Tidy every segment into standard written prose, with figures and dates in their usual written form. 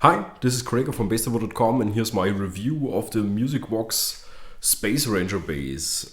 Hi, this is Gregor from BassTheWorld.com, and here's my review of the Musicvox Spaceranger bass.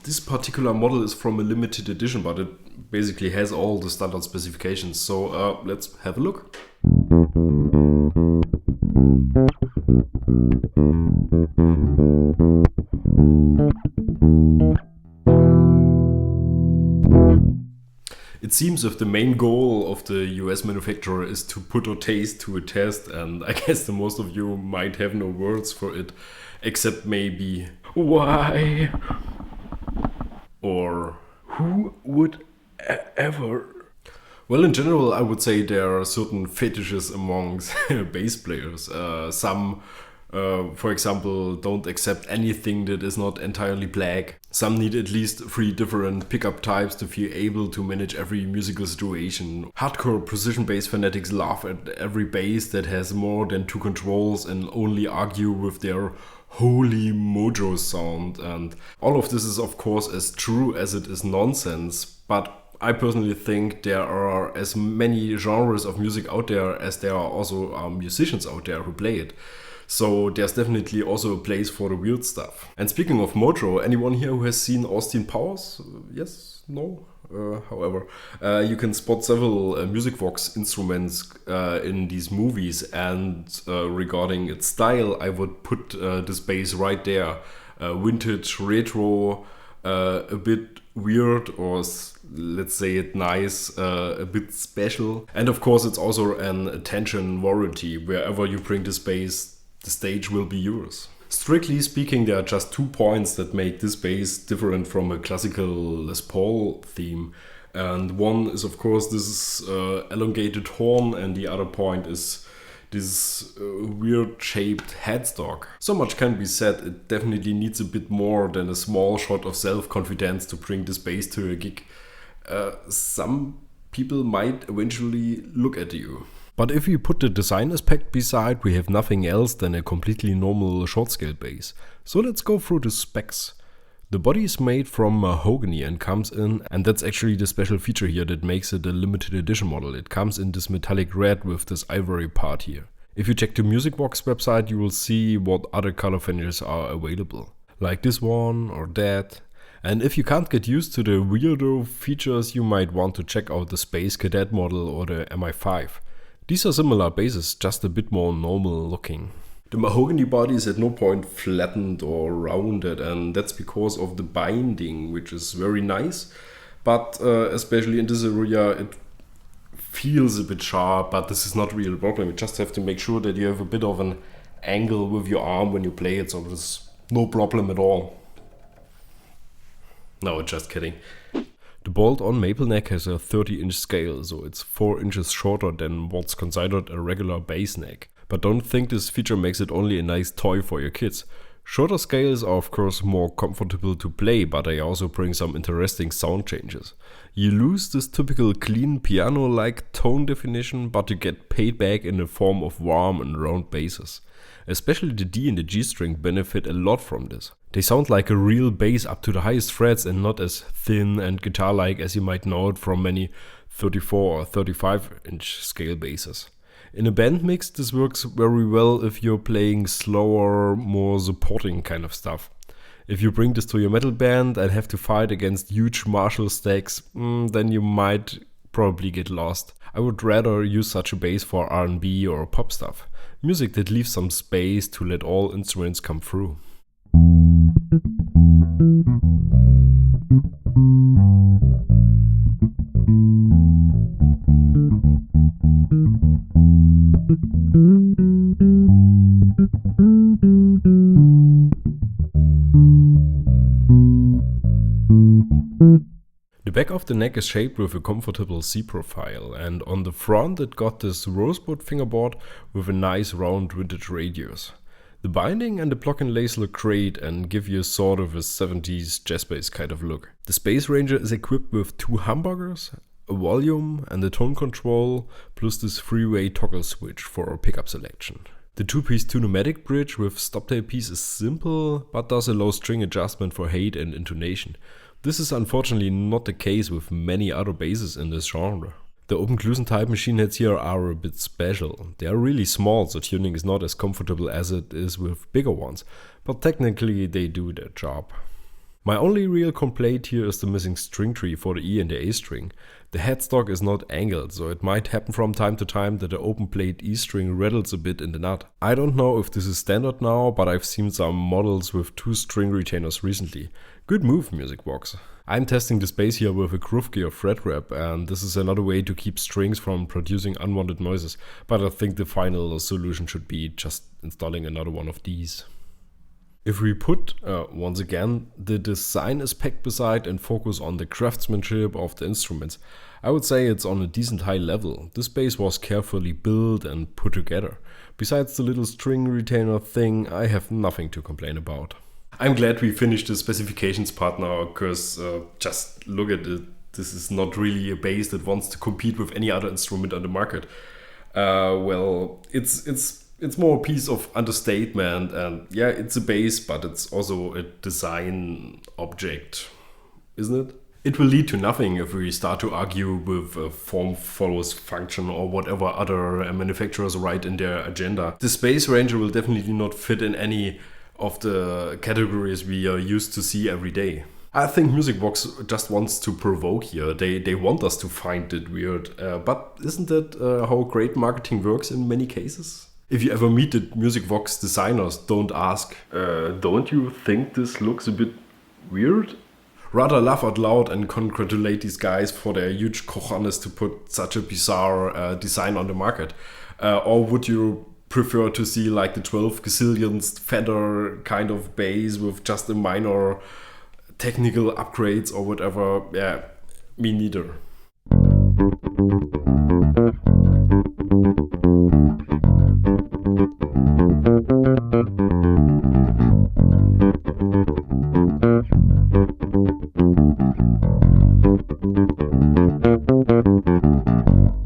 This particular model is from a limited edition, but it basically has all the standard specifications. So let's have a look. It seems if the main goal of the US manufacturer is to put a taste to a test, and I guess the most of you might have no words for it, except maybe why or who would ever. Well, in general, I would say there are certain fetishes amongst bass players. Some, for example, don't accept anything that is not entirely black. Some need at least 3 different pickup types to feel able to manage every musical situation. Hardcore precision bass fanatics laugh at every bass that has more than 2 controls and only argue with their holy mojo sound. And all of this is of course as true as it is nonsense, but I personally think there are as many genres of music out there as there are also musicians out there who play it. So there's definitely also a place for the weird stuff. And speaking of mojo, anyone here who has seen Austin Powers? Yes? No? However, you can spot several Musicvox instruments in these movies, and regarding its style, I would put this bass right there. Vintage, retro, a bit weird, or let's say it nice, a bit special. And of course it's also an attention warranty. Wherever you bring this bass, the stage will be yours. Strictly speaking, there are just 2 points that make this bass different from a classical Les Paul theme. And one is of course this elongated horn, and the other point is this weird shaped headstock. So much can be said, it definitely needs a bit more than a small shot of self-confidence to bring this bass to a gig. Some people might eventually look at you. But if you put the design aspect beside, we have nothing else than a completely normal short scale bass. So let's go through the specs. The body is made from mahogany and comes in, and that's actually the special feature here that makes it a limited edition model. It comes in this metallic red with this ivory part here. If you check the Musicvox website, you will see what other color finishes are available, like this one or that. And if you can't get used to the weirdo features, you might want to check out the Space Cadet model or the MI5. These are similar basses, just a bit more normal looking. The mahogany body is at no point flattened or rounded, and that's because of the binding, which is very nice. But especially in this area, it feels a bit sharp, but this is not really a problem. You just have to make sure that you have a bit of an angle with your arm when you play it, so there's no problem at all. No, just kidding. The bolt-on maple neck has a 30-inch scale, so it's 4 inches shorter than what's considered a regular bass neck. But don't think this feature makes it only a nice toy for your kids. Shorter scales are of course more comfortable to play, but they also bring some interesting sound changes. You lose this typical clean piano-like tone definition, but you get paid back in the form of warm and round basses. Especially the D and the G string benefit a lot from this. They sound like a real bass up to the highest frets and not as thin and guitar-like as you might know it from many 34 or 35-inch scale basses. In a band mix, this works very well if you're playing slower, more supporting kind of stuff. If you bring this to your metal band and have to fight against huge Marshall stacks, then you might probably get lost. I would rather use such a bass for R&B or pop stuff. Music that leaves some space to let all instruments come through. The back of the neck is shaped with a comfortable C profile, and on the front it got this rosewood fingerboard with a nice round vintage radius. The binding and the block inlays look great and give you sort of a 70s jazz bass kind of look. The Spaceranger is equipped with 2 humbuckers, a volume and a tone control, plus this 3-way toggle switch for pickup selection. The 2-piece tune-o-matic bridge with stop tailpiece is simple, but does allow string adjustment for height and intonation. This is unfortunately not the case with many other basses in this genre. The open Kluson type machine heads here are a bit special. They are really small, so tuning is not as comfortable as it is with bigger ones, but technically they do their job. My only real complaint here is the missing string tree for the E and the A string. The headstock is not angled, so it might happen from time to time that the open plate E string rattles a bit in the nut. I don't know if this is standard now, but I've seen some models with 2 string retainers recently. Good move, Musicvox. I'm testing the bass here with a groove gear fret wrap, and this is another way to keep strings from producing unwanted noises, but I think the final solution should be just installing another one of these. If we put, once again, the design aspect beside and focus on the craftsmanship of the instruments, I would say it's on a decent high level. This bass was carefully built and put together. Besides the little string retainer thing, I have nothing to complain about. I'm glad we finished the specifications part now, because just look at it. This is not really a bass that wants to compete with any other instrument on the market. Well, it's more a piece of understatement, and yeah, it's a bass, but it's also a design object, isn't it? It will lead to nothing if we start to argue with form follows function or whatever other manufacturers write in their agenda. The Spaceranger will definitely not fit in any of the categories we are used to see every day. I think Musicvox just wants to provoke here. They want us to find it weird, but isn't that how great marketing works in many cases? If you ever meet the Musicvox designers, don't ask, don't you think this looks a bit weird? Rather laugh out loud and congratulate these guys for their huge cojones to put such a bizarre design on the market. Or would you prefer to see like the 12 gazillionth feather kind of bass with just a minor technical upgrades or whatever? Yeah, me neither.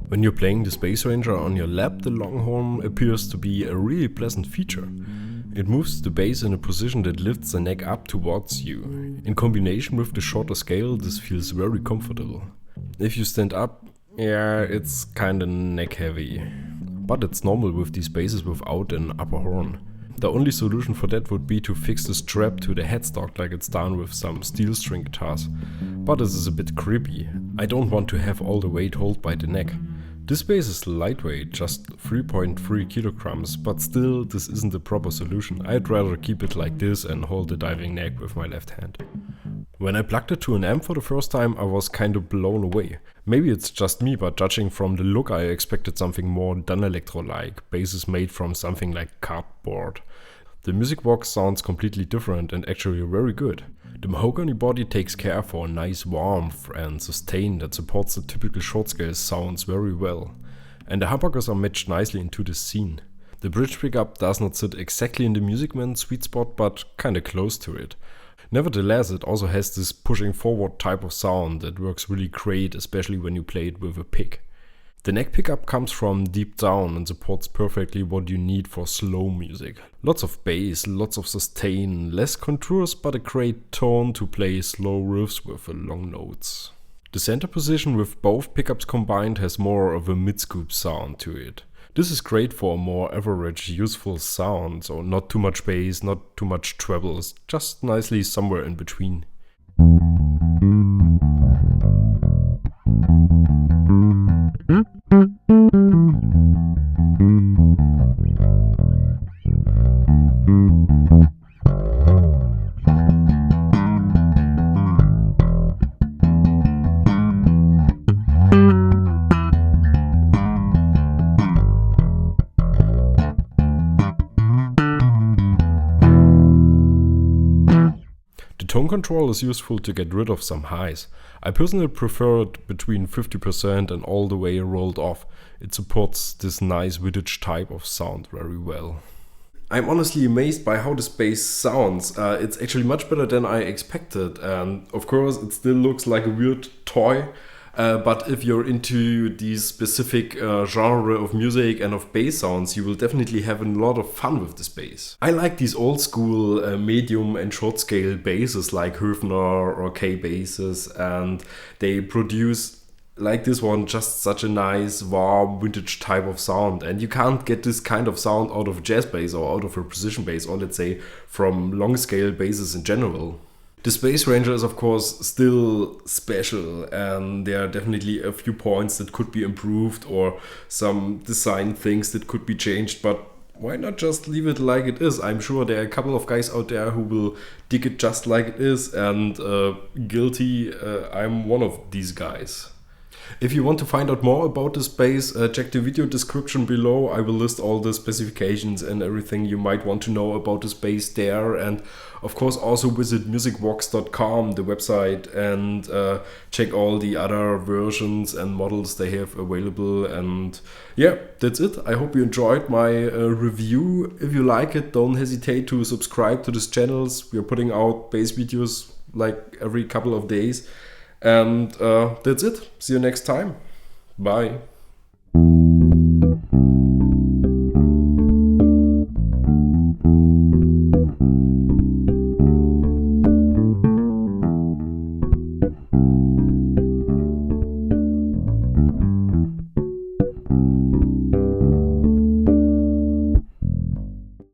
When you're playing the Spaceranger on your lap, the longhorn appears to be a really pleasant feature. It moves the bass in a position that lifts the neck up towards you. In combination with the shorter scale, this feels very comfortable. If you stand up, yeah, it's kinda neck heavy. But it's normal with these basses without an upper horn. The only solution for that would be to fix the strap to the headstock like it's done with some steel string guitars. But this is a bit creepy. I don't want to have all the weight held by the neck. This bass is lightweight, just 3.3 kilograms, but still this isn't the proper solution. I'd rather keep it like this and hold the diving neck with my left hand. When I plugged it to an amp for the first time, I was kind of blown away. Maybe it's just me, but judging from the look, I expected something more Danelectro-like, basses made from something like cardboard. The Musicvox sounds completely different and actually very good. The mahogany body takes care for a nice warmth and sustain that supports the typical short scale sounds very well. And the humbuckers are matched nicely into this scene. The bridge pickup does not sit exactly in the Musicman sweet spot, but kinda close to it. Nevertheless, it also has this pushing forward type of sound that works really great, especially when you play it with a pick. The neck pickup comes from deep down and supports perfectly what you need for slow music. Lots of bass, lots of sustain, less contours, but a great tone to play slow riffs with long notes. The center position with both pickups combined has more of a mid-scoop sound to it. This is great for a more average, useful sound, so not too much bass, not too much trebles, just nicely somewhere in between. Tone control is useful to get rid of some highs. I personally prefer it between 50% and all the way rolled off. It supports this nice vintage type of sound very well. I'm honestly amazed by how this bass sounds. It's actually much better than I expected, and of course it still looks like a weird toy. But if you're into the specific genre of music and of bass sounds, you will definitely have a lot of fun with this bass. I like these old school medium and short scale basses like Höfner or K basses, and they produce like this one, just such a nice, warm, vintage type of sound. And you can't get this kind of sound out of a jazz bass or out of a precision bass, or let's say from long scale basses in general. The Spaceranger is of course still special, and there are definitely a few points that could be improved or some design things that could be changed, but why not just leave it like it is? I'm sure there are a couple of guys out there who will dig it just like it is, and guilty, I'm one of these guys. If you want to find out more about this bass, check the video description below. I will list all the specifications and everything you might want to know about this bass there. And of course also visit Musicvox.com, the website, and check all the other versions and models they have available. And yeah, that's it. I hope you enjoyed my review. If you like it, don't hesitate to subscribe to this channel. We are putting out bass videos like every couple of days. And that's it. See you next time. Bye.